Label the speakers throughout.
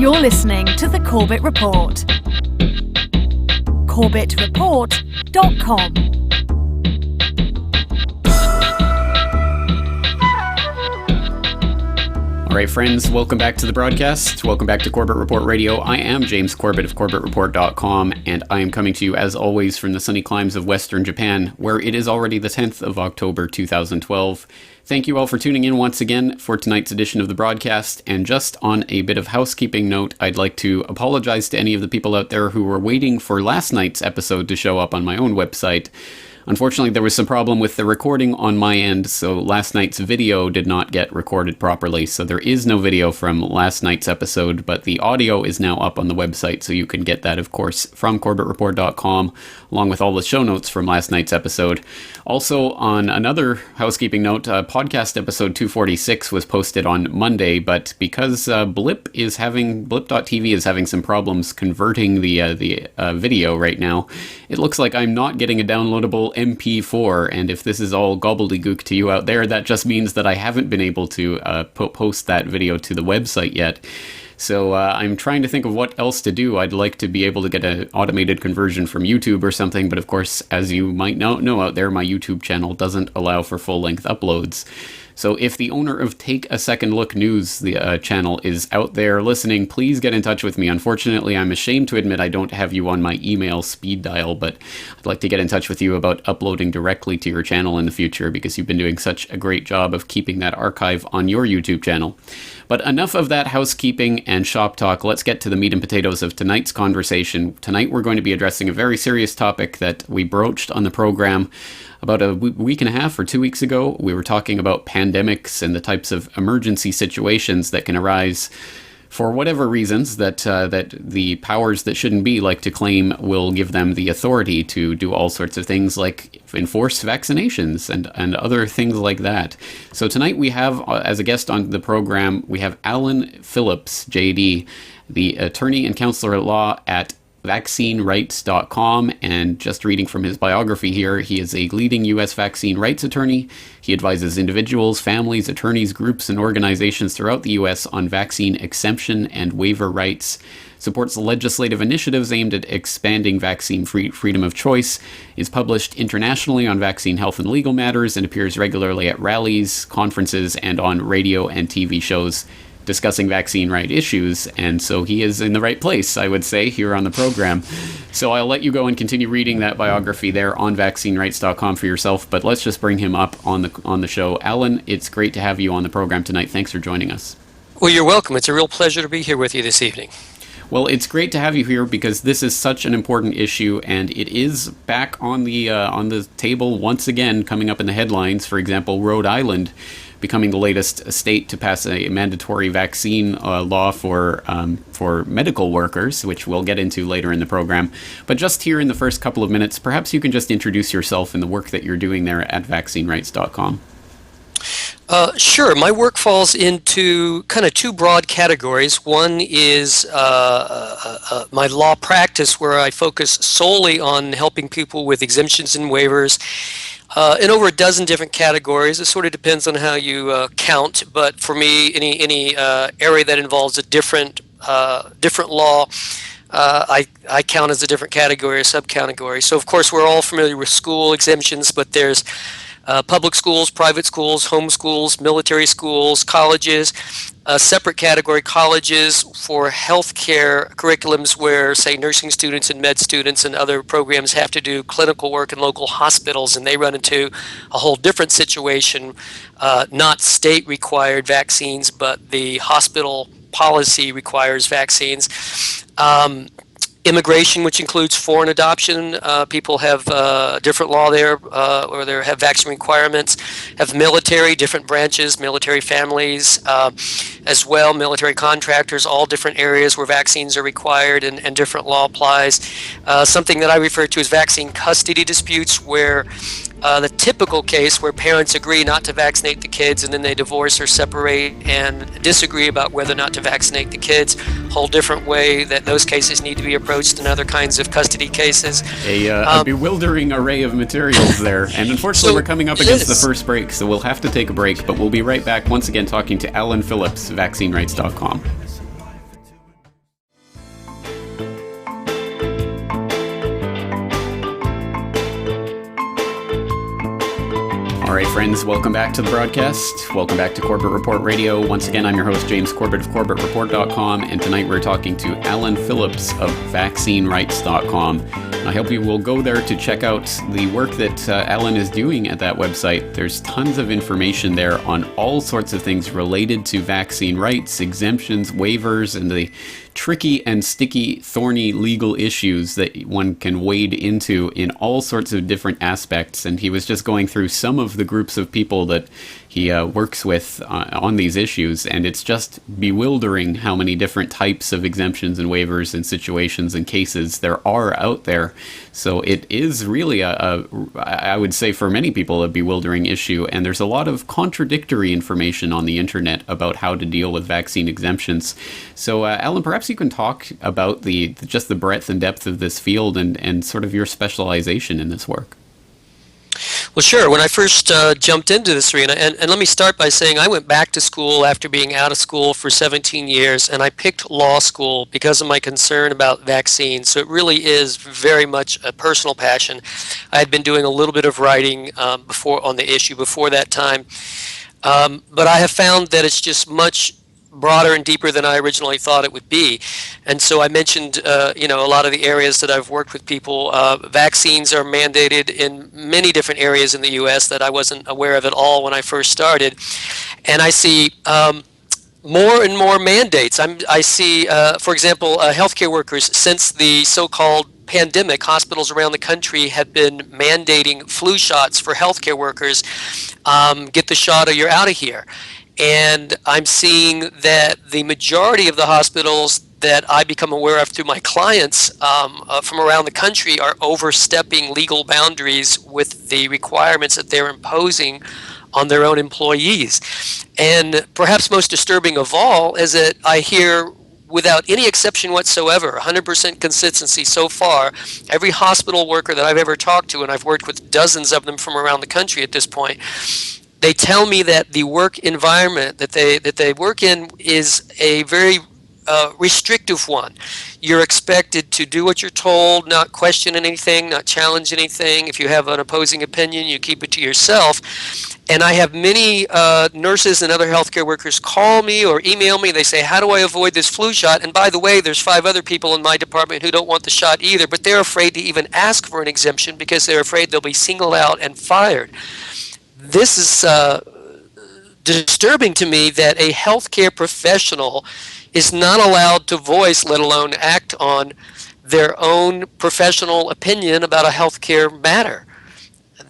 Speaker 1: You're listening to the Corbett Report. CorbettReport.com.
Speaker 2: All right, friends, welcome back to the broadcast. Welcome back to Corbett Report Radio. I am James Corbett of CorbettReport.com, and I am coming to you, as always, from the sunny climes of Western Japan, where it is already the 10th of October, 2012. Thank you all for tuning in once again for tonight's edition of the broadcast. And just on a bit of housekeeping note, I'd like to apologize to any of the people out there who were waiting for last night's episode to show up on my own website. Unfortunately, there was some problem with the recording on my end, so last night's video did not get recorded properly. So there is no video from last night's episode, but the audio is now up on the website, so you can get that, of course, from CorbettReport.com, along with all the show notes from last night's episode. Also, on another housekeeping note, podcast episode 246 was posted on Monday, but because Blip.tv is having some problems converting the video right now, it looks like I'm not getting a downloadable MP4, and if this is all gobbledygook to you out there, that just means that I haven't been able to post that video to the website yet. So I'm trying to think of what else to do. I'd like to be able to get an automated conversion from YouTube or something, but of course, as you might know out there, my YouTube channel doesn't allow for full-length uploads. So if the owner of Take a Second Look News, the channel, is out there listening, please get in touch with me. Unfortunately, I'm ashamed to admit I don't have you on my email speed dial, but I'd like to get in touch with you about uploading directly to your channel in the future, because you've been doing such a great job of keeping that archive on your YouTube channel. But enough of that housekeeping and shop talk. Let's get to the meat and potatoes of tonight's conversation. Tonight we're going to be addressing a very serious topic that we broached on the program about a week and a half or 2 weeks ago. We were talking about pandemics and the types of emergency situations that can arise for whatever reasons that the powers that shouldn't be like to claim will give them the authority to do all sorts of things like enforce vaccinations and other things like that. So tonight we have, as a guest on the program, we have Alan Phillips, JD, the attorney and counselor at law at vaccinerights.com, and just reading from his biography here, he is a leading U.S. vaccine rights attorney. He advises individuals, families, attorneys, groups, and organizations throughout the U.S. on vaccine exemption and waiver rights, supports legislative initiatives aimed at expanding vaccine freedom of choice, is published internationally on vaccine health and legal matters, and appears regularly at rallies, conferences, and on radio and TV shows discussing vaccine right issues, and so he is in the right place, I would say, here on the program. So I'll let you go and continue reading that biography there on vaccinerights.com for yourself, but let's just bring him up on the show. Alan, it's great to have you on the program tonight. Thanks for joining us.
Speaker 3: Well, you're welcome. It's a real pleasure to be here with you this evening.
Speaker 2: Well, it's great to have you here because this is such an important issue, and it is back on the table once again, coming up in the headlines. For example, Rhode Island becoming the latest state to pass a mandatory vaccine law for medical workers, which we'll get into later in the program. But just here in the first couple of minutes, perhaps you can just introduce yourself and the work that you're doing there at vaccinerights.com.
Speaker 3: Sure. My work falls into kind of two broad categories. One is my law practice, where I focus solely on helping people with exemptions and waivers in over a dozen different categories. It sort of depends on how you count, but for me, any area that involves a different law, I count as a different category or subcategory. So of course we're all familiar with school exemptions, but there's public schools, private schools, home schools, military schools, colleges. A separate category, colleges, for healthcare curriculums where, say, nursing students and med students and other programs have to do clinical work in local hospitals, and they run into a whole different situation, not state-required vaccines, but the hospital policy requires vaccines. Immigration, which includes foreign adoption, people have different law there, or they have vaccine requirements. Have military, different branches, military families, as well, military contractors, all different areas where vaccines are required and different law applies. Something that I refer to as vaccine custody disputes, where the typical case where parents agree not to vaccinate the kids and then they divorce or separate and disagree about whether or not to vaccinate the kids. Whole different way that those cases need to be approached in other kinds of custody cases.
Speaker 2: A bewildering array of materials there. And unfortunately, we're coming up against the first break, so we'll have to take a break. But we'll be right back once again talking to Alan Phillips, vaccinerights.com. friends. Welcome back to the broadcast. Welcome back to Corbett Report Radio. Once again, I'm your host, James Corbett of CorbettReport.com, and tonight we're talking to Alan Phillips of vaccinerights.com. I hope you will go there to check out the work that Alan is doing at that website. There's tons of information there on all sorts of things related to vaccine rights, exemptions, waivers, and the tricky and sticky, thorny legal issues that one can wade into in all sorts of different aspects. And he was just going through some of the groups of people that he works with on these issues, and it's just bewildering how many different types of exemptions and waivers and situations and cases there are out there. So it is really I would say for many people, a bewildering issue, and there's a lot of contradictory information on the internet about how to deal with vaccine exemptions. So Alan, perhaps you can talk about just the breadth and depth of this field and sort of your specialization in this work.
Speaker 3: Well, sure. When I first jumped into this arena, and let me start by saying I went back to school after being out of school for 17 years, and I picked law school because of my concern about vaccines. So it really is very much a personal passion. I had been doing a little bit of writing before on the issue before that time, but I have found that it's just much broader and deeper than I originally thought it would be. And so I mentioned, a lot of the areas that I've worked with people. Vaccines are mandated in many different areas in the U.S. that I wasn't aware of at all when I first started. And I see more and more mandates. I see, for example, healthcare workers, since the so-called pandemic, hospitals around the country have been mandating flu shots for healthcare workers. Get the shot or you're out of here. And I'm seeing that the majority of the hospitals that I become aware of through my clients from around the country are overstepping legal boundaries with the requirements that they're imposing on their own employees. And perhaps most disturbing of all is that I hear, without any exception whatsoever, 100% consistency so far, every hospital worker that I've ever talked to, and I've worked with dozens of them from around the country at this point, they tell me that the work environment that they work in is a very restrictive one. You're expected to do what you're told, not question anything, not challenge anything. If you have an opposing opinion, you keep it to yourself. And I have many nurses and other healthcare workers call me or email me. They say, how do I avoid this flu shot? And by the way, there's 5 other people in my department who don't want the shot either, but they're afraid to even ask for an exemption because they're afraid they'll be singled out and fired. This is disturbing to me that a healthcare professional is not allowed to voice, let alone act on, their own professional opinion about a healthcare matter.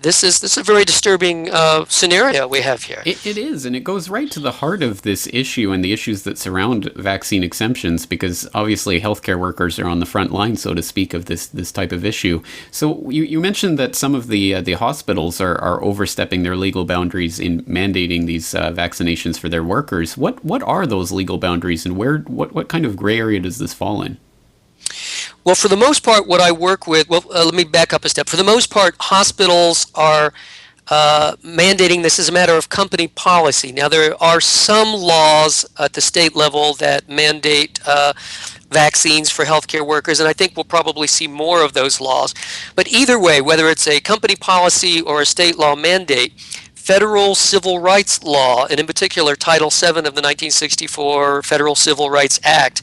Speaker 3: This is a very disturbing scenario we have here.
Speaker 2: It is, and it goes right to the heart of this issue and the issues that surround vaccine exemptions, because obviously healthcare workers are on the front line, so to speak, of this type of issue. So you mentioned that some of the hospitals are overstepping their legal boundaries in mandating these vaccinations for their workers. What are those legal boundaries, and what kind of gray area does this fall in?
Speaker 3: Well, for the most part, what I work with, let me back up a step. For the most part, hospitals are mandating this as a matter of company policy. Now, there are some laws at the state level that mandate vaccines for healthcare workers, and I think we'll probably see more of those laws. But either way, whether it's a company policy or a state law mandate, federal civil rights law, and in particular Title VII of the 1964 Federal Civil Rights Act,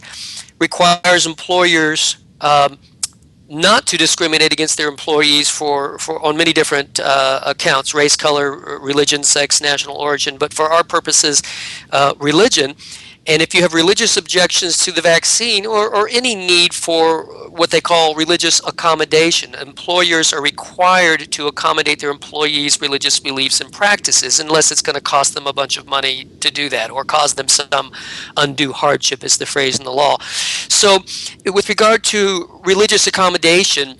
Speaker 3: requires employers not to discriminate against their employees for on many different accounts: race, color, religion, sex, national origin. But for our purposes, religion. And if you have religious objections to the vaccine or any need for what they call religious accommodation, employers are required to accommodate their employees' religious beliefs and practices, unless it's going to cost them a bunch of money to do that or cause them some undue hardship, is the phrase in the law. So with regard to religious accommodation,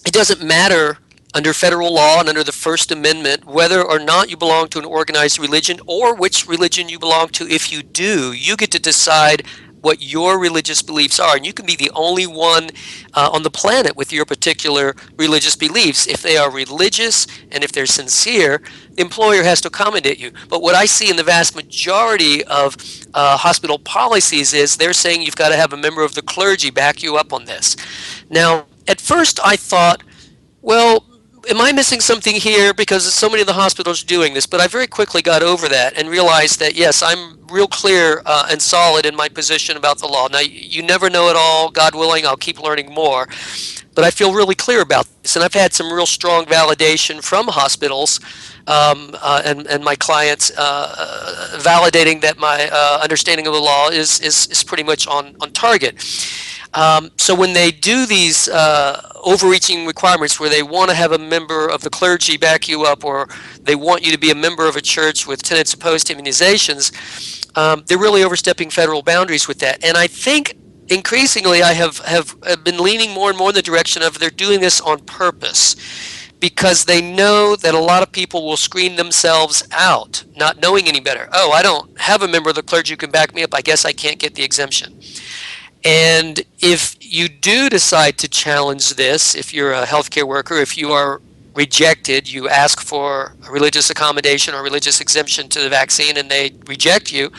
Speaker 3: it doesn't matter under federal law and under the First Amendment whether or not you belong to an organized religion or which religion you belong to. If you do, you get to decide what your religious beliefs are, and you can be the only one on the planet with your particular religious beliefs. If they are religious and if they're sincere, the employer has to accommodate you. But what I see in the vast majority of hospital policies is they're saying you've got to have a member of the clergy back you up on this. Now, at first I thought, well, am I missing something here? Because so many of the hospitals are doing this, but I very quickly got over that and realized that, yes, I'm real clear and solid in my position about the law. Now, you never know it all. God willing, I'll keep learning more. But I feel really clear about this, and I've had some real strong validation from hospitals and my clients validating that my understanding of the law is pretty much on target. So when they do these overreaching requirements where they want to have a member of the clergy back you up, or they want you to be a member of a church with tenets opposed to immunizations, they're really overstepping federal boundaries with that. And I think increasingly I have been leaning more and more in the direction of they're doing this on purpose, because they know that a lot of people will screen themselves out, not knowing any better. Oh, I don't have a member of the clergy who can back me up. I guess I can't get the exemption. And if you do decide to challenge this, if you're a healthcare worker, if you are rejected, you ask for a religious accommodation or religious exemption to the vaccine and they reject you,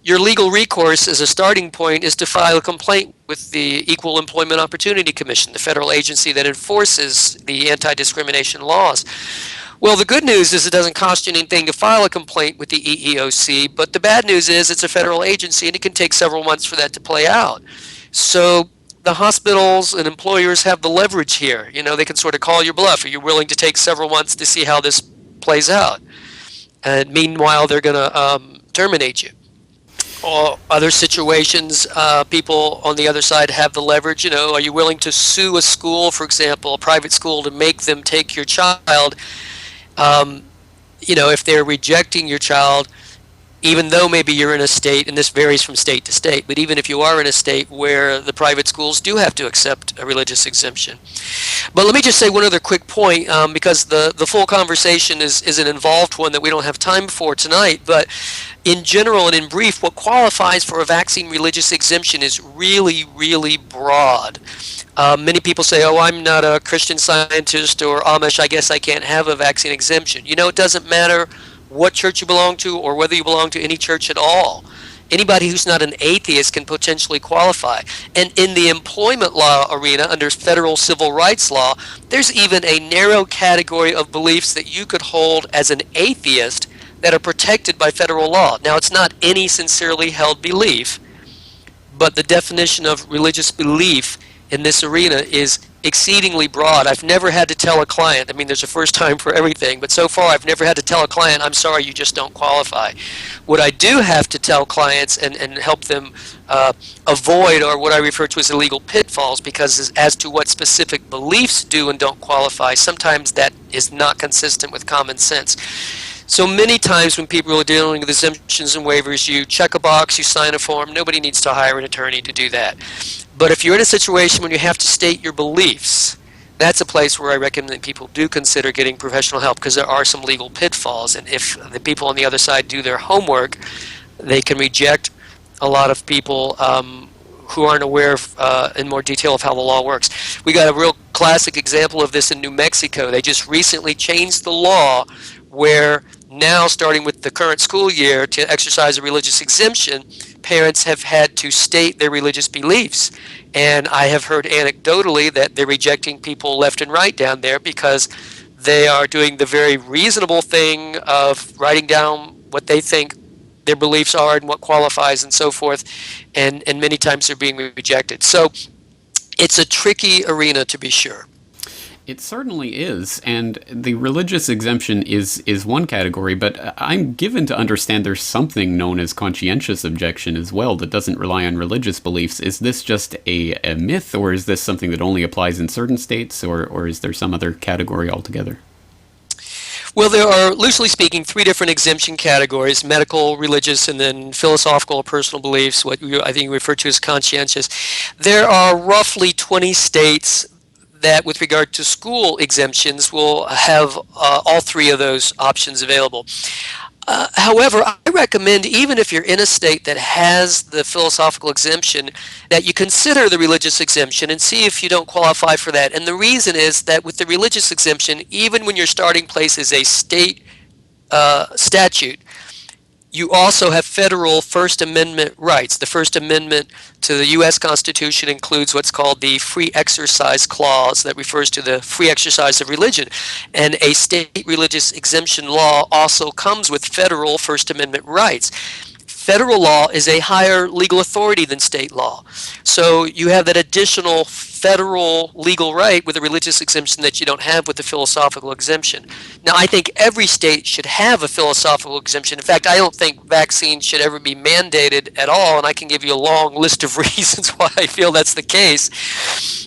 Speaker 3: your legal recourse as a starting point is to file a complaint with the Equal Employment Opportunity Commission, the federal agency that enforces the anti-discrimination laws. Well, the good news is it doesn't cost you anything to file a complaint with the EEOC, but the bad news is it's a federal agency and it can take several months for that to play out. So the hospitals and employers have the leverage here. You know, they can sort of call your bluff. Are you willing to take several months to see how this plays out? And meanwhile, they're going to terminate you. Or other situations, people on the other side have the leverage. You know, are you willing to sue a school, for example, a private school, to make them take your child? You know, if they're rejecting your child, even though maybe you're in a state, and this varies from state to state, but even if you are in a state where the private schools do have to accept a religious exemption. But let me just say one other quick point, because the full conversation is an involved one that we don't have time for tonight, but in general and in brief, what qualifies for a vaccine religious exemption is really, really broad. Many people say, oh, I'm not a Christian Scientist or Amish, I guess I can't have a vaccine exemption. You know, it doesn't matter what church you belong to or whether you belong to any church at all. Anybody who's not an atheist can potentially qualify. And in the employment law arena, under federal civil rights law, there's even a narrow category of beliefs that you could hold as an atheist that are protected by federal law. Now, it's not any sincerely held belief, but the definition of religious belief in this arena is exceedingly broad. I've never had to tell a client, I mean, there's a first time for everything, but so far I've never had to tell a client, I'm sorry, you just don't qualify. What I do have to tell clients and help them avoid are what I refer to as illegal pitfalls, because as to what specific beliefs do and don't qualify, sometimes that is not consistent with common sense. So many times when people are dealing with exemptions and waivers, you check a box, you sign a form. Nobody needs to hire an attorney to do that. But if you're in a situation when you have to state your beliefs, that's a place where I recommend that people do consider getting professional help, because there are some legal pitfalls. And if the people on the other side do their homework, they can reject a lot of people who aren't aware of, in more detail of how the law works. We got a real classic example of this in New Mexico. They just recently changed the law where now, starting with the current school year, to exercise a religious exemption, parents have had to state their religious beliefs. And I have heard anecdotally that they're rejecting people left and right down there because they are doing the very reasonable thing of writing down what they think their beliefs are and what qualifies and so forth, and many times they're being rejected. So it's a tricky arena, to be sure.
Speaker 2: It certainly is, and the religious exemption is one category, but I'm given to understand there's something known as conscientious objection as well that doesn't rely on religious beliefs. Is this just a myth, or is this something that only applies in certain states, or is there some other category altogether?
Speaker 3: Well, there are, loosely speaking, three different exemption categories: medical, religious, and then philosophical or personal beliefs, what I think we refer to as conscientious. There are roughly 20 states that, with regard to school exemptions, will have all three of those options available. However, I recommend, even if you're in a state that has the philosophical exemption, that you consider the religious exemption and see if you don't qualify for that. And the reason is that with the religious exemption, even when your starting place is a state statute, You also have federal First Amendment rights. The First Amendment to the U.S. Constitution includes what's called the Free Exercise Clause that refers to the free exercise of religion. And a state religious exemption law also comes with federal First Amendment rights. Federal law is a higher legal authority than state law. So you have that additional federal legal right with a religious exemption that you don't have with the philosophical exemption. Now, I think every state should have a philosophical exemption. In fact, I don't think vaccines should ever be mandated at all, and I can give you a long list of reasons why I feel that's the case.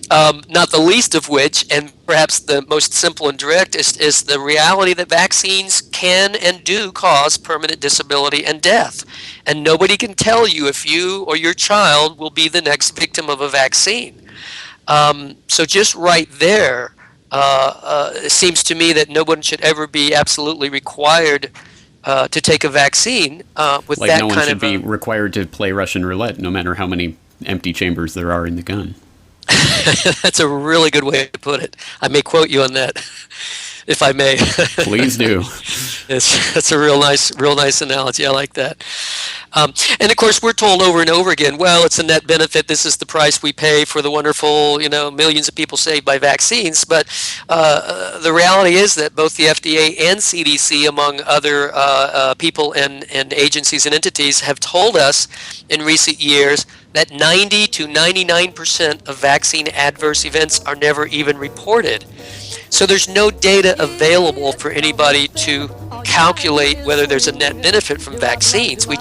Speaker 3: Not the least of which, and perhaps the most simple and direct, is the reality that vaccines can and do cause permanent disability and death. And nobody can tell you if you or your child will be the next victim of a vaccine. So just right there, it seems to me that no one should ever be absolutely required to take a vaccine with
Speaker 2: Like
Speaker 3: that
Speaker 2: no one
Speaker 3: kind
Speaker 2: should
Speaker 3: of
Speaker 2: be required to play Russian roulette, no matter how many empty chambers there are in the gun.
Speaker 3: That's a really good way to put it. I may quote you on that, if I may.
Speaker 2: Please do.
Speaker 3: That's a real nice analogy. I like that. And of course, we're told over and over again, well, it's a net benefit. This is the price we pay for the wonderful, millions of people saved by vaccines. But the reality is that both the FDA and CDC, among other people and agencies and entities, have told us in recent years that 90 to 99% of vaccine adverse events are never even reported. So there's no data available for anybody to calculate whether there's a net benefit from vaccines. We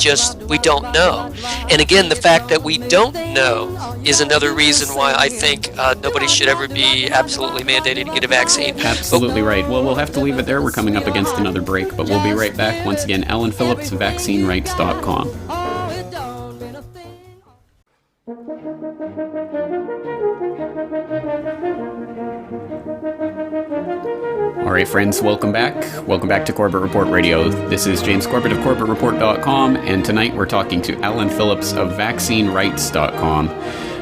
Speaker 3: don't know. And again, the fact that we don't know is another reason why I think nobody should ever be absolutely mandated to get a vaccine.
Speaker 2: Absolutely right. Well, we'll have to leave it there. We're coming up against another break, but we'll be right back. Once again, Alan Phillips, vaccinerights.com. All right, friends, welcome back. Welcome back to Corbett Report Radio. This is James Corbett of CorbettReport.com, and tonight we're talking to Alan Phillips of vaccinerights.com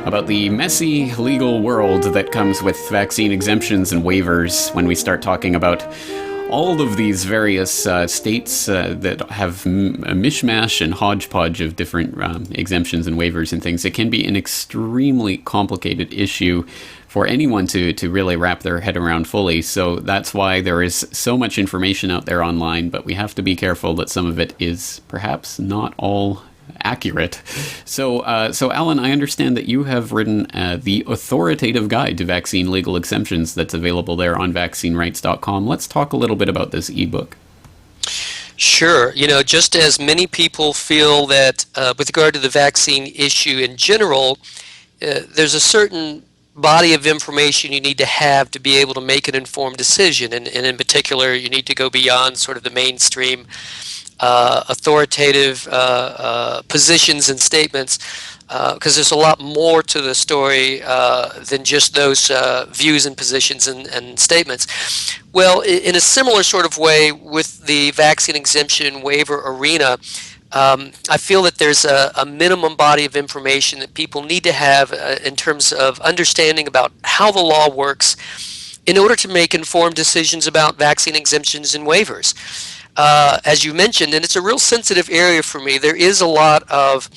Speaker 2: about the messy legal world that comes with vaccine exemptions and waivers when we start talking about all of these various states that have a mishmash and hodgepodge of different exemptions and waivers and things. It can be an extremely complicated issue for anyone to really wrap their head around fully. So that's why there is so much information out there online, but we have to be careful that some of it is perhaps not all accurate. So Alan, I understand that you have written the authoritative guide to vaccine legal exemptions that's available there on vaccinerights.com. Let's talk a little bit about this ebook.
Speaker 3: Sure. Just as many people feel that with regard to the vaccine issue in general, there's a certain body of information you need to have to be able to make an informed decision. And in particular, you need to go beyond sort of the mainstream authoritative positions and statements, because there's a lot more to the story than just those views and positions and statements. Well, in a similar sort of way with the vaccine exemption waiver arena, I feel that there's a minimum body of information that people need to have in terms of understanding about how the law works in order to make informed decisions about vaccine exemptions and waivers. As you mentioned, and it's a real sensitive area for me, there is a lot of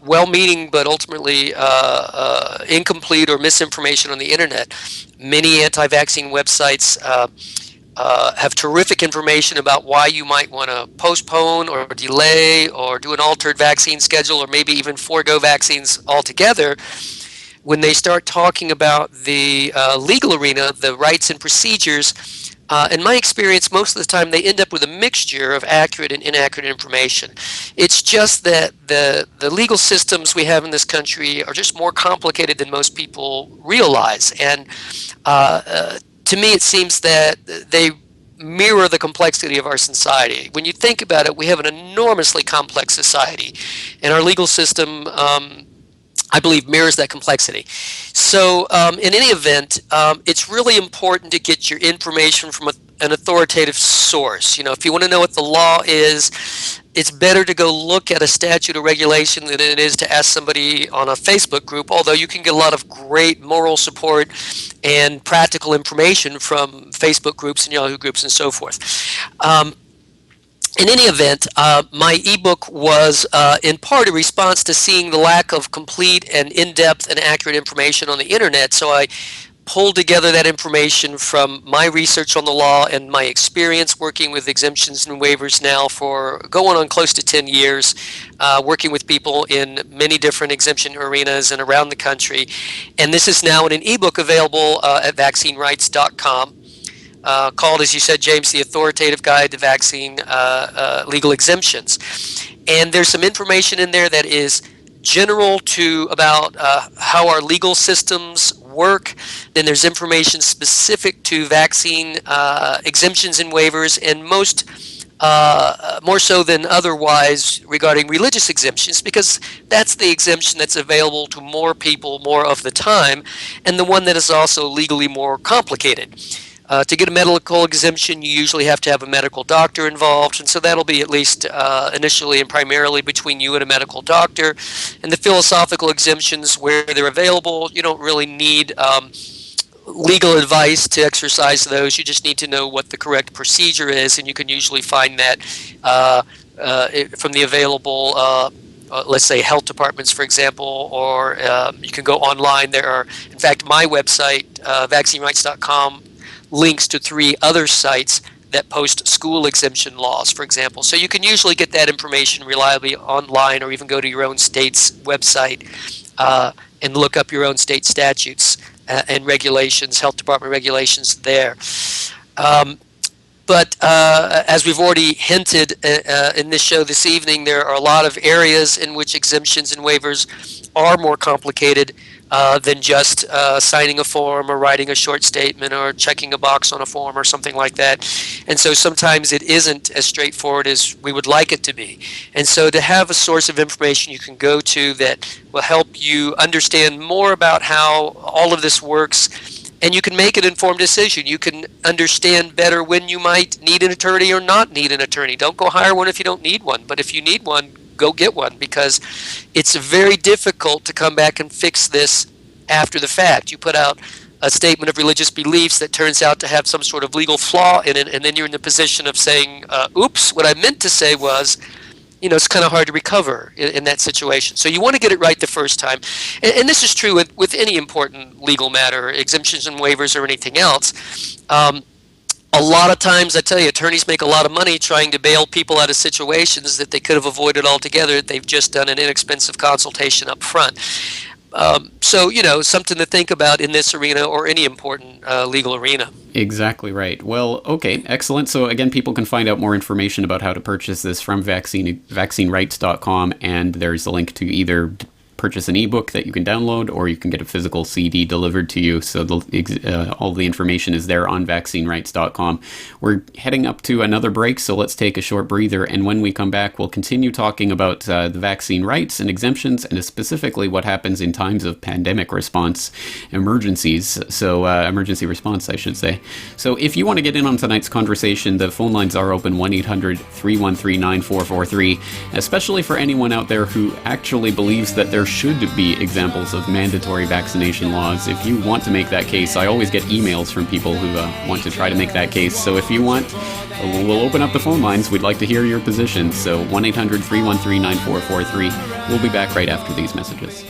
Speaker 3: well-meaning but ultimately incomplete or misinformation on the internet. Many anti-vaccine websites have terrific information about why you might want to postpone or delay or do an altered vaccine schedule or maybe even forego vaccines altogether. When they start talking about the legal arena, the rights and procedures, in my experience, most of the time they end up with a mixture of accurate and inaccurate information. It's just that the legal systems we have in this country are just more complicated than most people realize. And to me, it seems that they mirror the complexity of our society. When you think about it, we have an enormously complex society, and our legal system, I believe, mirrors that complexity. So in any event, it's really important to get your information from an authoritative source. If you want to know what the law is, it's better to go look at a statute or regulation than it is to ask somebody on a Facebook group, although you can get a lot of great moral support and practical information from Facebook groups and Yahoo groups and so forth. In any event, my ebook was in part a response to seeing the lack of complete and in-depth and accurate information on the internet. So I pulled together that information from my research on the law and my experience working with exemptions and waivers now for going on close to 10 years, working with people in many different exemption arenas and around the country. And this is now in an ebook available at vaccinerights.com. Called, as you said, James, The Authoritative Guide to Vaccine Legal Exemptions. And there's some information in there that is general to about how our legal systems work. Then there's information specific to vaccine exemptions and waivers, and more so than otherwise regarding religious exemptions, because that's the exemption that's available to more people more of the time, and the one that is also legally more complicated. To get a medical exemption, you usually have to have a medical doctor involved, and so that'll be at least initially and primarily between you and a medical doctor. And the philosophical exemptions, where they're available, you don't really need legal advice to exercise those. You just need to know what the correct procedure is, and you can usually find that from the available let's say health departments, for example, or you can go online. There are, in fact, my website, vaccinerights.com, links to 3 other sites that post school exemption laws, for example. So you can usually get that information reliably online, or even go to your own state's website and look up your own state statutes and regulations, health department regulations there. But as we've already hinted in this show this evening, there are a lot of areas in which exemptions and waivers are more complicated than just signing a form or writing a short statement or checking a box on a form or something like that. And so sometimes it isn't as straightforward as we would like it to be. And so to have a source of information you can go to that will help you understand more about how all of this works, and you can make an informed decision. You can understand better when you might need an attorney or not need an attorney. Don't go hire one if you don't need one, but if you need one, go get one, because it's very difficult to come back and fix this after the fact. You put out a statement of religious beliefs that turns out to have some sort of legal flaw in it, and then you're in the position of saying, oops, what I meant to say was, it's kind of hard to recover in that situation. So you want to get it right the first time. And this is true with any important legal matter, exemptions and waivers or anything else. A lot of times, I tell you, attorneys make a lot of money trying to bail people out of situations that they could have avoided altogether. They've just done an inexpensive consultation up front. So, something to think about in this arena or any important legal arena.
Speaker 2: Exactly right. Well, okay, excellent. So again, people can find out more information about how to purchase this from vaccinerights.com, and there's a link to either purchase an ebook that you can download, or you can get a physical CD delivered to you. So all the information is there on vaccinerights.com. We're heading up to another break, so let's take a short breather. And when we come back, we'll continue talking about the vaccine rights and exemptions, and specifically what happens in times of pandemic response emergencies. So emergency response, I should say. So if you want to get in on tonight's conversation, the phone lines are open, 1-800-313-9443, especially for anyone out there who actually believes that there should be examples of mandatory vaccination laws. If you want to make that case, I always get emails from people who want to try to make that case. So if you want, we'll open up the phone lines. We'd like to hear your position. So 1-800-313-9443. We'll be back right after these messages.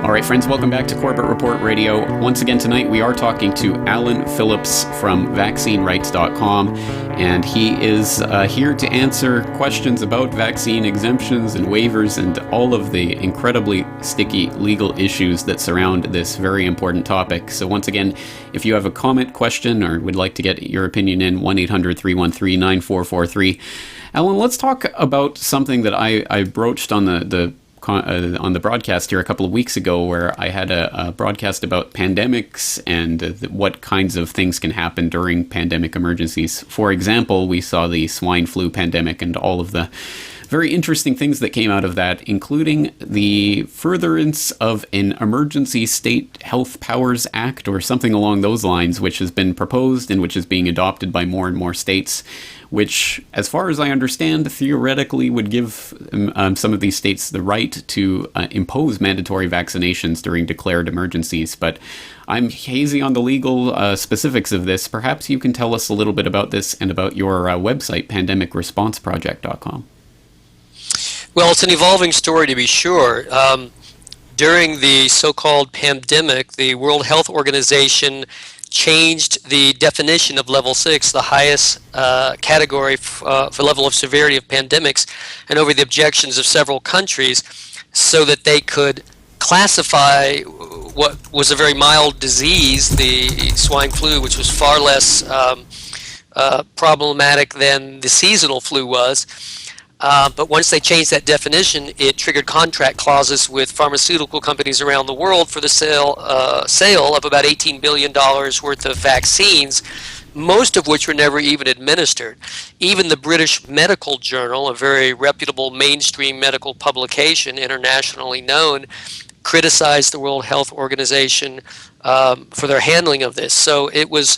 Speaker 2: All right, friends, welcome back to Corbett Report Radio. Once again tonight, we are talking to Alan Phillips from vaccinerights.com, and he is here to answer questions about vaccine exemptions and waivers and all of the incredibly sticky legal issues that surround this very important topic. So once again, if you have a comment, question, or would like to get your opinion in, 1-800-313-9443. Alan, let's talk about something that I broached on the broadcast here a couple of weeks ago, where I had a broadcast about pandemics and what kinds of things can happen during pandemic emergencies. For example, we saw the swine flu pandemic and all of the very interesting things that came out of that, including the furtherance of an Emergency State Health Powers Act or something along those lines, which has been proposed and which is being adopted by more and more states, which, as far as I understand, theoretically would give some of these states the right to impose mandatory vaccinations during declared emergencies. But I'm hazy on the legal specifics of this. Perhaps you can tell us a little bit about this and about your website, pandemicresponseproject.com.
Speaker 3: Well, it's an evolving story, to be sure. During the so-called pandemic, the World Health Organization changed the definition of level 6, the highest category for level of severity of pandemics, and over the objections of several countries, so that they could classify what was a very mild disease, the swine flu, which was far less problematic than the seasonal flu was. But once they changed that definition, it triggered contract clauses with pharmaceutical companies around the world for the sale of about $18 billion worth of vaccines, most of which were never even administered. Even the British Medical Journal, a very reputable mainstream medical publication, internationally known, criticized the World Health Organization for their handling of this. So it was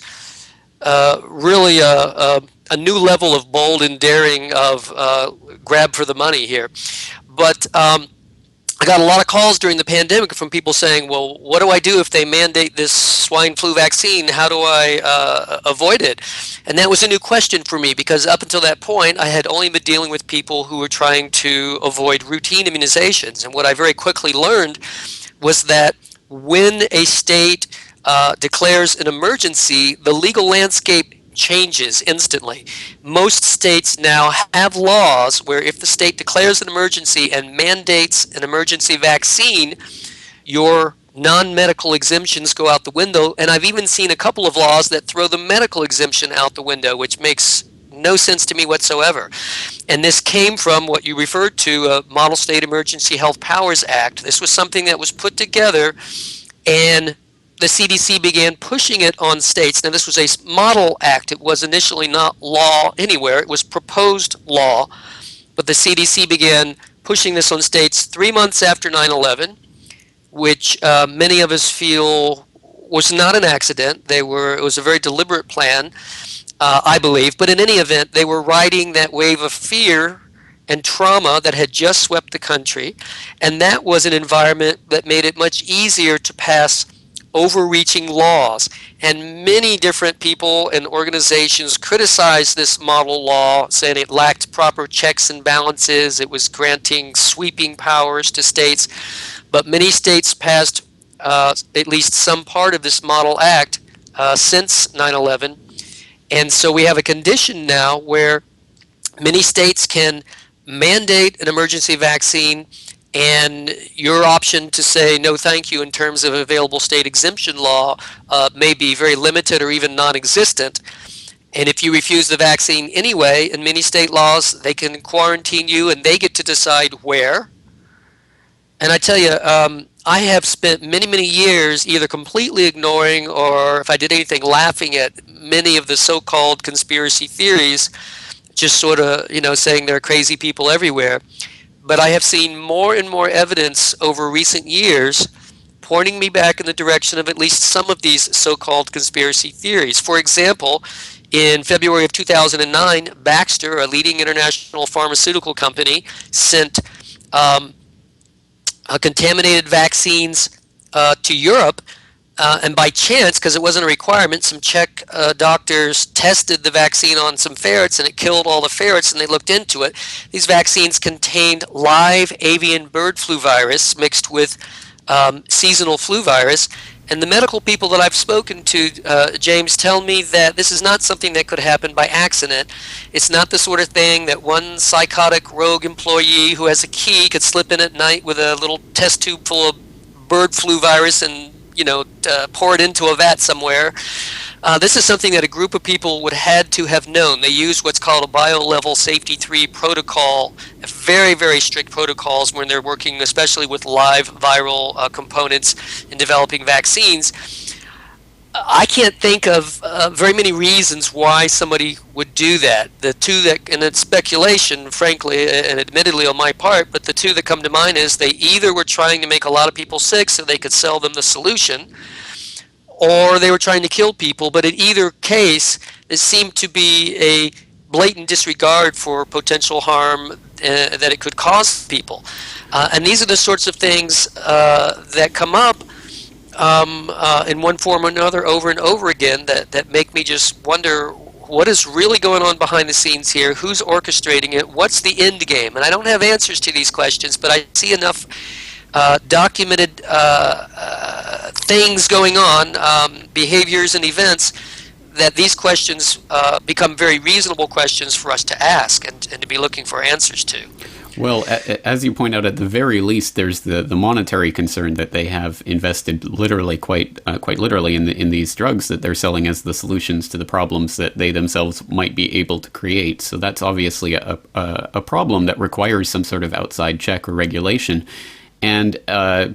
Speaker 3: really a new level of bold and daring of grab for the money here. But I got a lot of calls during the pandemic from people saying, well, what do I do if they mandate this swine flu vaccine? How do I avoid it? And that was a new question for me, because up until that point, I had only been dealing with people who were trying to avoid routine immunizations. And what I very quickly learned was that when a state declares an emergency, the legal landscape changes instantly. Most states now have laws where if the state declares an emergency and mandates an emergency vaccine, your non-medical exemptions go out the window. And I've even seen a couple of laws that throw the medical exemption out the window, which makes no sense to me whatsoever. And this came from what you referred to, a Model State Emergency Health Powers Act. This was something that was put together, and the CDC began pushing it on states. Now, this was a model act. It was initially not law anywhere. It was proposed law. But the CDC began pushing this on states 3 months after 9/11, which many of us feel was not an accident. It was a very deliberate plan, I believe. But in any event, they were riding that wave of fear and trauma that had just swept the country. And that was an environment that made it much easier to pass overreaching laws. And many different people and organizations criticized this model law, saying it lacked proper checks and balances. It was granting sweeping powers to states. But many states passed at least some part of this model act since 9/11. And so we have a condition now where many states can mandate an emergency vaccine, and your option to say no thank you in terms of available state exemption law may be very limited or even non-existent. And if you refuse the vaccine anyway, in many state laws, they can quarantine you and they get to decide where. And I tell you, I have spent many, many years either completely ignoring or, if I did anything, laughing at many of the so-called conspiracy theories, just sort of, saying there are crazy people everywhere. But I have seen more and more evidence over recent years pointing me back in the direction of at least some of these so-called conspiracy theories. For example, in February of 2009, Baxter, a leading international pharmaceutical company, sent contaminated vaccines to Europe. And by chance, because it wasn't a requirement, some Czech doctors tested the vaccine on some ferrets and it killed all the ferrets, and they looked into it. These vaccines contained live avian bird flu virus mixed with seasonal flu virus. And the medical people that I've spoken to, James, tell me that this is not something that could happen by accident. It's not the sort of thing that one psychotic rogue employee who has a key could slip in at night with a little test tube full of bird flu virus and pour it into a vat somewhere. This is something that a group of people would had to have known. They used what's called a bio-level safety 3 protocol, very, very strict protocols when they're working especially with live viral components in developing vaccines. I can't think of very many reasons why somebody would do that. The two that, and it's speculation, frankly, and admittedly on my part, but the two that come to mind is they either were trying to make a lot of people sick so they could sell them the solution, or they were trying to kill people. But in either case, it seemed to be a blatant disregard for potential harm that it could cause people. And these are the sorts of things that come up in one form or another over and over again that make me just wonder what is really going on behind the scenes here, who's orchestrating it, what's the end game? And I don't have answers to these questions, but I see enough documented things going on, behaviors and events, that these questions become very reasonable questions for us to ask and to be looking for answers to.
Speaker 2: Well, as you point out, at the very least, there's the monetary concern that they have invested literally, quite literally, in these drugs that they're selling as the solutions to the problems that they themselves might be able to create. So that's obviously a problem that requires some sort of outside check or regulation. And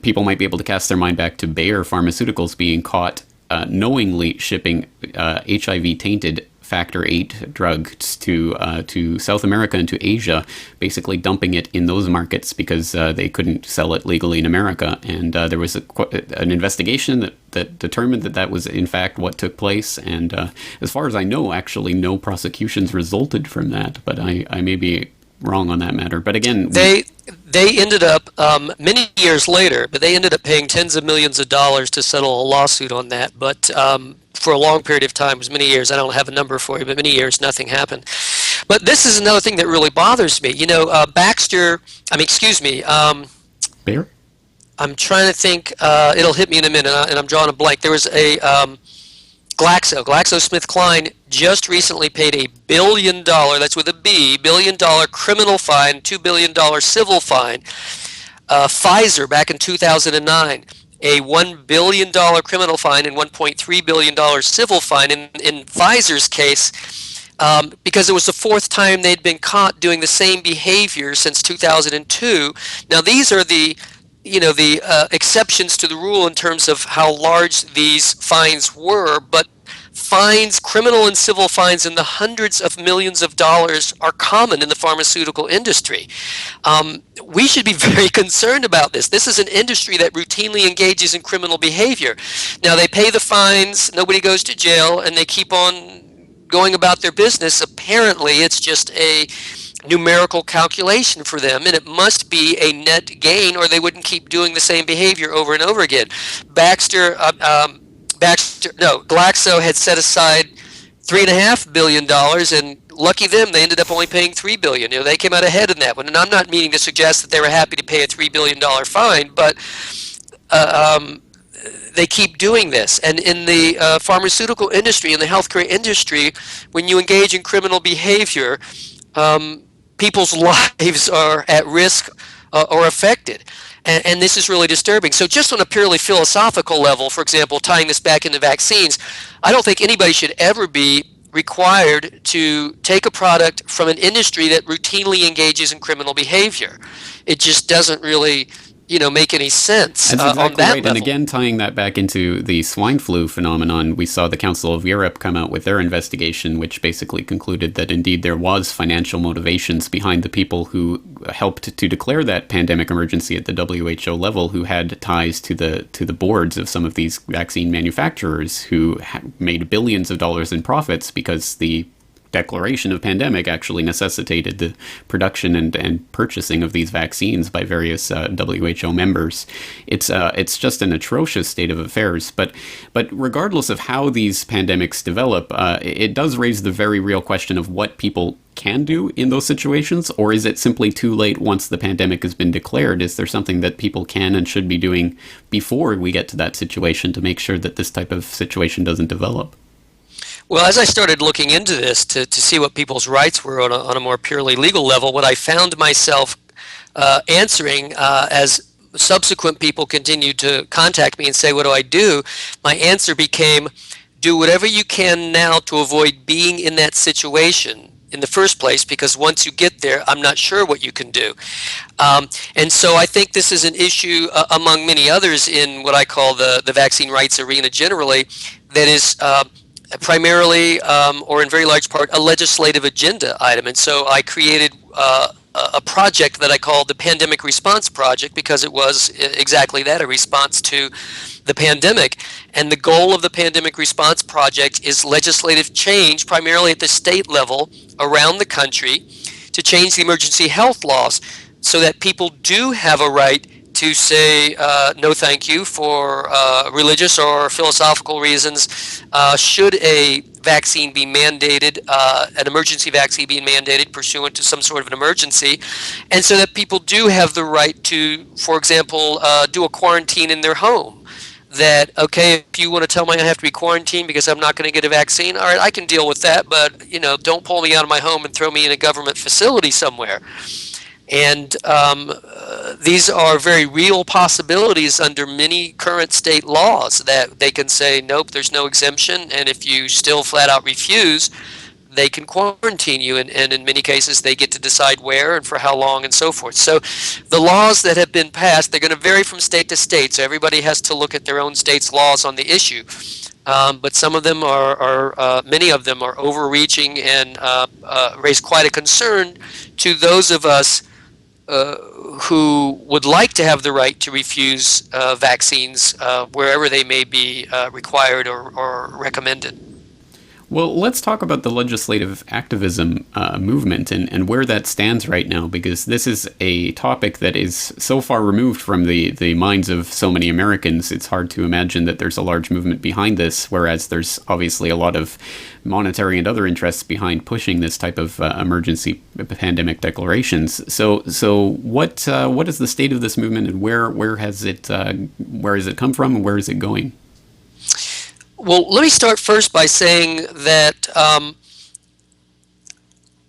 Speaker 2: people might be able to cast their mind back to Bayer Pharmaceuticals being caught knowingly shipping HIV-tainted Factor VIII drugs to South America and to Asia, basically dumping it in those markets because they couldn't sell it legally in America. And there was an investigation that determined that was in fact what took place. And as far as I know, actually no prosecutions resulted from that. But I may be wrong on that matter. But again,
Speaker 3: they ended up many years later, but they ended up paying tens of millions of dollars to settle a lawsuit on that. But for a long period of time, it was many years. I don't have a number for you, but many years, nothing happened. But this is another thing that really bothers me. You know,
Speaker 2: Bayer?
Speaker 3: I'm trying to think. It'll hit me in a minute, and I'm drawing a blank. There was a GlaxoSmithKline just recently paid $1 billion, that's with a B, $1 billion criminal fine, $2 billion civil fine. Pfizer, back in 2009, a $1 billion criminal fine and $1.3 billion civil fine in Pfizer's case, because it was the fourth time they'd been caught doing the same behavior since 2002. Now, these are the exceptions to the rule in terms of how large these fines were, but fines, criminal and civil fines in the hundreds of millions of dollars are common in the pharmaceutical industry. We should be very concerned about this. This is an industry that routinely engages in criminal behavior. Now, they pay the fines, nobody goes to jail, and they keep on going about their business. Apparently, it's just a numerical calculation for them, and it must be a net gain or they wouldn't keep doing the same behavior over and over again. Glaxo had set aside $3.5 billion, and lucky them, they ended up only paying $3 billion. You know, they came out ahead in that one. And I'm not meaning to suggest that they were happy to pay a $3 billion fine, but they keep doing this. And in the pharmaceutical industry, in the healthcare industry, when you engage in criminal behavior, people's lives are at risk or affected. And this is really disturbing. So just on a purely philosophical level, for example, tying this back into vaccines, I don't think anybody should ever be required to take a product from an industry that routinely engages in criminal behavior. It just doesn't really make any sense.
Speaker 2: That's exactly
Speaker 3: on that
Speaker 2: right.
Speaker 3: level.
Speaker 2: And again, tying that back into the swine flu phenomenon, we saw the Council of Europe come out with their investigation, which basically concluded that indeed there was financial motivations behind the people who helped to declare that pandemic emergency at the WHO level, who had ties to the boards of some of these vaccine manufacturers who made billions of dollars in profits because the declaration of pandemic actually necessitated the production and purchasing of these vaccines by various WHO members. It's just an atrocious state of affairs. But regardless of how these pandemics develop, it does raise the very real question of what people can do in those situations, or is it simply too late once the pandemic has been declared? Is there something that people can and should be doing before we get to that situation to make sure that this type of situation doesn't develop?
Speaker 3: Well, as I started looking into this to see what people's rights were on a more purely legal level, what I found myself answering as subsequent people continued to contact me and say, what do I do? My answer became, do whatever you can now to avoid being in that situation in the first place, because once you get there, I'm not sure what you can do. And so I think this is an issue among many others in what I call the vaccine rights arena generally, that is primarily or in very large part a legislative agenda item. And so I created a project that I called the Pandemic Response Project because it was exactly that, a response to the pandemic. And the goal of the Pandemic Response Project is legislative change, primarily at the state level around the country, to change the emergency health laws so that people do have a right to say no thank you for religious or philosophical reasons should a vaccine be mandated, an emergency vaccine being mandated pursuant to some sort of an emergency, and so that people do have the right to, for example, do a quarantine in their home. That, okay, if you want to tell me I have to be quarantined because I'm not going to get a vaccine, all right, I can deal with that, but, don't pull me out of my home and throw me in a government facility somewhere. And these are very real possibilities under many current state laws that they can say, nope, there's no exemption, and if you still flat out refuse, they can quarantine you, and in many cases they get to decide where and for how long and so forth. So the laws that have been passed, they're going to vary from state to state, so everybody has to look at their own state's laws on the issue. But some of them many of them are overreaching and raise quite a concern to those of us who would like to have the right to refuse vaccines wherever they may be required or recommended.
Speaker 2: Well, let's talk about the legislative activism movement and where that stands right now, because this is a topic that is so far removed from the minds of so many Americans. It's hard to imagine that there's a large movement behind this, whereas there's obviously a lot of monetary and other interests behind pushing this type of emergency pandemic declarations. So what is the state of this movement, and where has it come from, and where is it going?
Speaker 3: Well, let me start first by saying that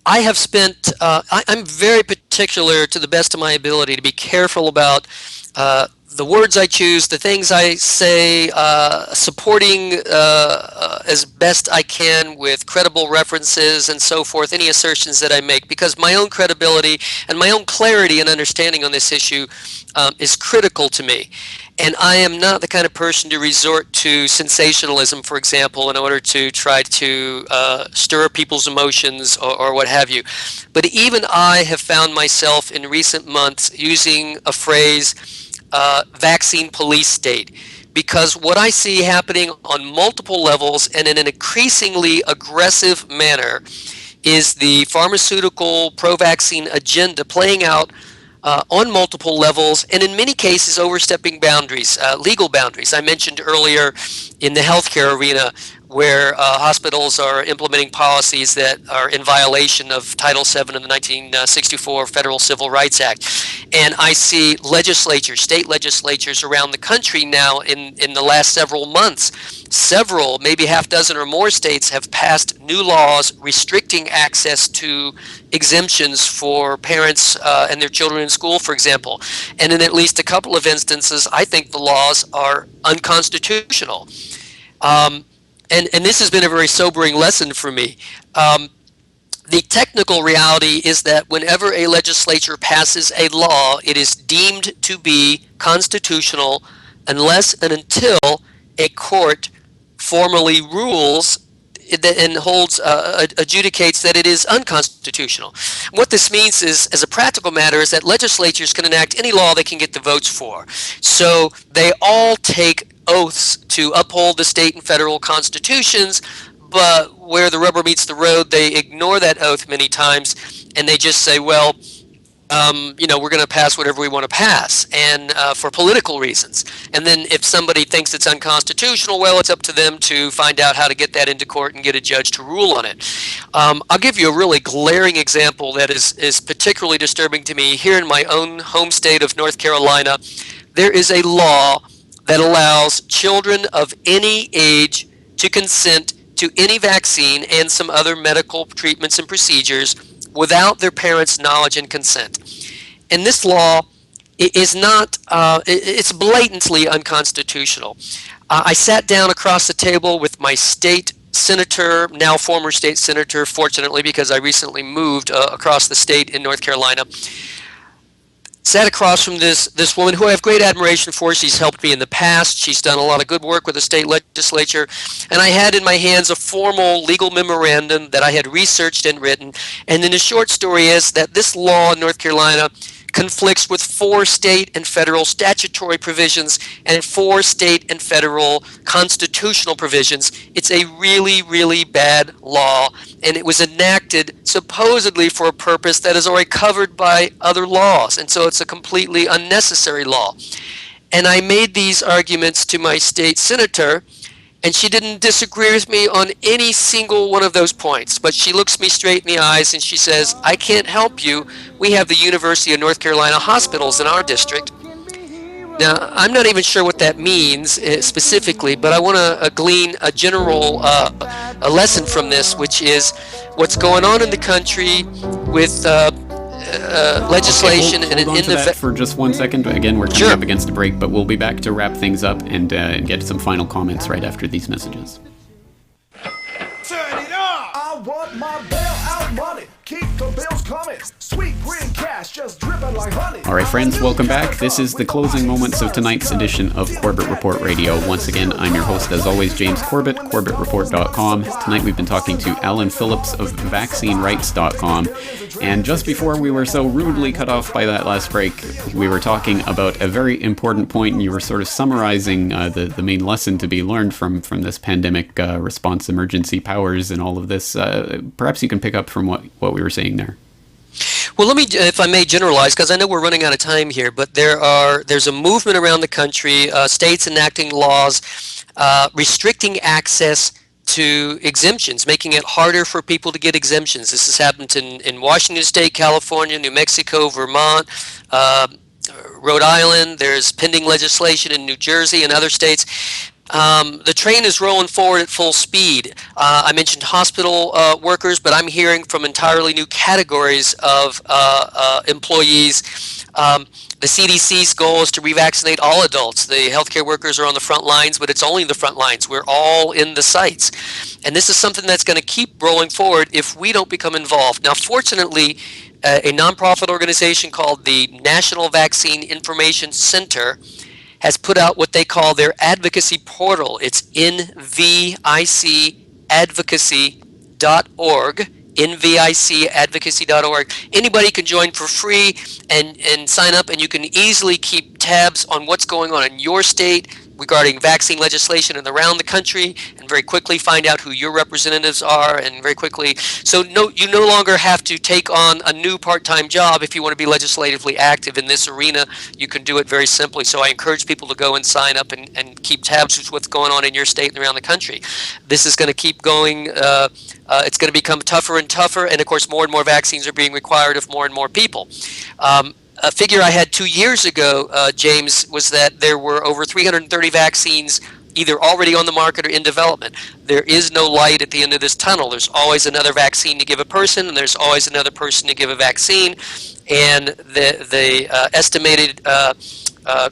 Speaker 3: I have spent, I'm very particular to the best of my ability to be careful about the words I choose, the things I say, supporting as best I can with credible references and so forth, any assertions that I make, because my own credibility and my own clarity and understanding on this issue is critical to me. And I am not the kind of person to resort to sensationalism, for example, in order to try to stir up people's emotions or what have you. But even I have found myself in recent months using a phrase, vaccine police state, because what I see happening on multiple levels and in an increasingly aggressive manner is the pharmaceutical pro-vaccine agenda playing out on multiple levels, and in many cases overstepping boundaries, legal boundaries. I mentioned earlier in the healthcare arena where hospitals are implementing policies that are in violation of Title VII of the 1964 Federal Civil Rights Act. And I see legislatures, state legislatures around the country now in the last several months, maybe half dozen or more states have passed new laws restricting access to exemptions for parents and their children in school, for example. And in at least a couple of instances, I think the laws are unconstitutional. And this has been a very sobering lesson for me. The technical reality is that whenever a legislature passes a law, it is deemed to be constitutional unless and until a court formally rules and adjudicates that it is unconstitutional. What this means is, as a practical matter, is that legislatures can enact any law they can get the votes for. So they all take oaths to uphold the state and federal constitutions, but where the rubber meets the road, they ignore that oath many times, and they just say, well, we're going to pass whatever we want to pass, and for political reasons. And then if somebody thinks it's unconstitutional, well, it's up to them to find out how to get that into court and get a judge to rule on it. I'll give you a really glaring example that is particularly disturbing to me. Here in my own home state of North Carolina, there is a law that allows children of any age to consent to any vaccine and some other medical treatments and procedures without their parents' knowledge and consent. And this law is not, it's blatantly unconstitutional. I sat down across the table with my state senator, now former state senator, fortunately, because I recently moved across the state in North Carolina. sat across from this woman who I have great admiration for. She's helped me in the past. She's done a lot of good work with the state legislature. And I had in my hands a formal legal memorandum that I had researched and written. And then the short story is that this law in North Carolina conflicts with 4 state and federal statutory provisions and 4 state and federal constitutional provisions. It's a really, really bad law, and it was enacted supposedly for a purpose that is already covered by other laws, and so it's a completely unnecessary law. And I made these arguments to my state senator, and she didn't disagree with me on any single one of those points. But she looks me straight in the eyes and she says, I can't help you. We have the University of North Carolina hospitals in our district. Now, I'm not even sure what that means specifically, but I want to glean a general a lesson from this, which is what's going on in the country with legislation.
Speaker 2: Hold on to that for just 1 second. Again, we're coming up against a break, but we'll be back to wrap things up and get some final comments right after these messages.
Speaker 4: Turn it up! I want my bailout money. Keep the bills coming. Sweet green cash just dripping like honey.
Speaker 2: All right, friends, welcome back. This is the closing moments of tonight's edition of Corbett Report Radio. Once again, I'm your host, as always, James Corbett, CorbettReport.com. Tonight we've been talking to Alan Phillips of VaccineRights.com. And just before we were so rudely cut off by that last break, we were talking about a very important point, and you were sort of summarizing the main lesson to be learned from this pandemic response, emergency powers, and all of this. Perhaps you can pick up from what we were saying there.
Speaker 3: Well, let me, if I may, generalize, because I know we're running out of time here, but there's a movement around the country, states enacting laws restricting access to exemptions, making it harder for people to get exemptions. This has happened in Washington State, California, New Mexico, Vermont, Rhode Island. There's pending legislation in New Jersey and other states. The train is rolling forward at full speed. I mentioned hospital workers, but I'm hearing from entirely new categories of employees. The CDC's goal is to revaccinate all adults. The healthcare workers are on the front lines, but it's only the front lines. We're all in the sites. And this is something that's going to keep rolling forward if we don't become involved. Now, fortunately, a nonprofit organization called the National Vaccine Information Center has put out what they call their advocacy portal. It's nvicadvocacy.org. nvicadvocacy.org. Anybody can join for free and sign up, and you can easily keep tabs on what's going on in your state regarding vaccine legislation and around the country, and very quickly find out who your representatives are, and very quickly. So you no longer have to take on a new part-time job if you want to be legislatively active in this arena. You can do it very simply. So I encourage people to go and sign up and keep tabs with what's going on in your state and around the country. This is going to keep going. It's going to become tougher and tougher, and of course more and more vaccines are being required of more and more people. A figure I had 2 years ago, James, was that there were over 330 vaccines either already on the market or in development. There is no light at the end of this tunnel. There's always another vaccine to give a person, and there's always another person to give a vaccine. And the estimated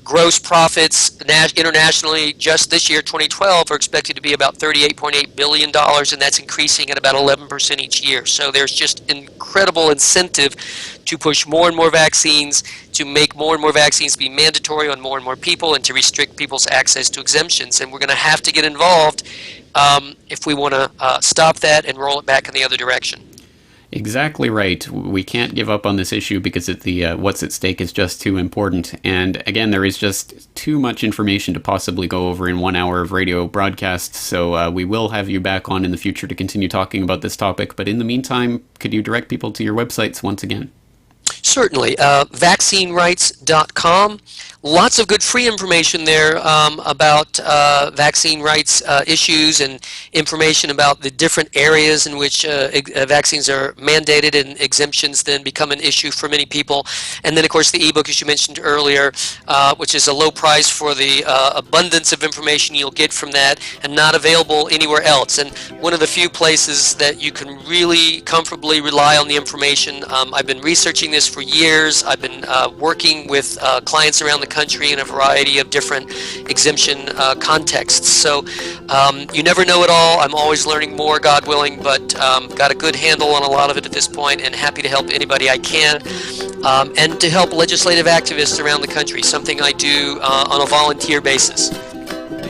Speaker 3: gross profits internationally just this year, 2012, are expected to be about $38.8 billion, and that's increasing at about 11% each year. So there's just incredible incentive to push more and more vaccines, to make more and more vaccines be mandatory on more and more people, and to restrict people's access to exemptions. And we're going to have to get involved if we want to stop that and roll it back in the other direction.
Speaker 2: Exactly right. We can't give up on this issue because what's at stake is just too important. And again, there is just too much information to possibly go over in 1 hour of radio broadcast. So we will have you back on in the future to continue talking about this topic. But in the meantime, could you direct people to your websites once again?
Speaker 3: Certainly. VaccineRights.com. Lots of good free information there about vaccine rights issues, and information about the different areas in which vaccines are mandated and exemptions then become an issue for many people. And then, of course, the ebook, as you mentioned earlier, which is a low price for the abundance of information you'll get from that, and not available anywhere else. And one of the few places that you can really comfortably rely on the information. I've been researching this for years. I've been working with clients around the country in a variety of different exemption contexts. So you never know it all. I'm always learning more, God willing, but got a good handle on a lot of it at this point, and happy to help anybody I can, and to help legislative activists around the country, something I do on a volunteer basis.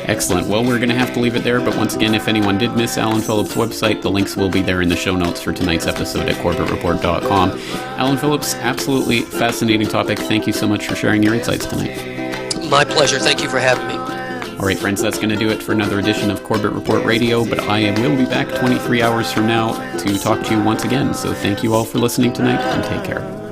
Speaker 2: Excellent. Well, we're going to have to leave it there, but once again, if anyone did miss Alan Phillips' website, the links will be there in the show notes for tonight's episode at corbettreport.com. Alan Phillips, absolutely fascinating topic. Thank you so much for sharing your insights tonight.
Speaker 3: My pleasure. Thank you for having me.
Speaker 2: All right, friends, that's going to do it for another edition of Corbett Report Radio, but I will be back 23 hours from now to talk to you once again. So thank you all for listening tonight, and take care.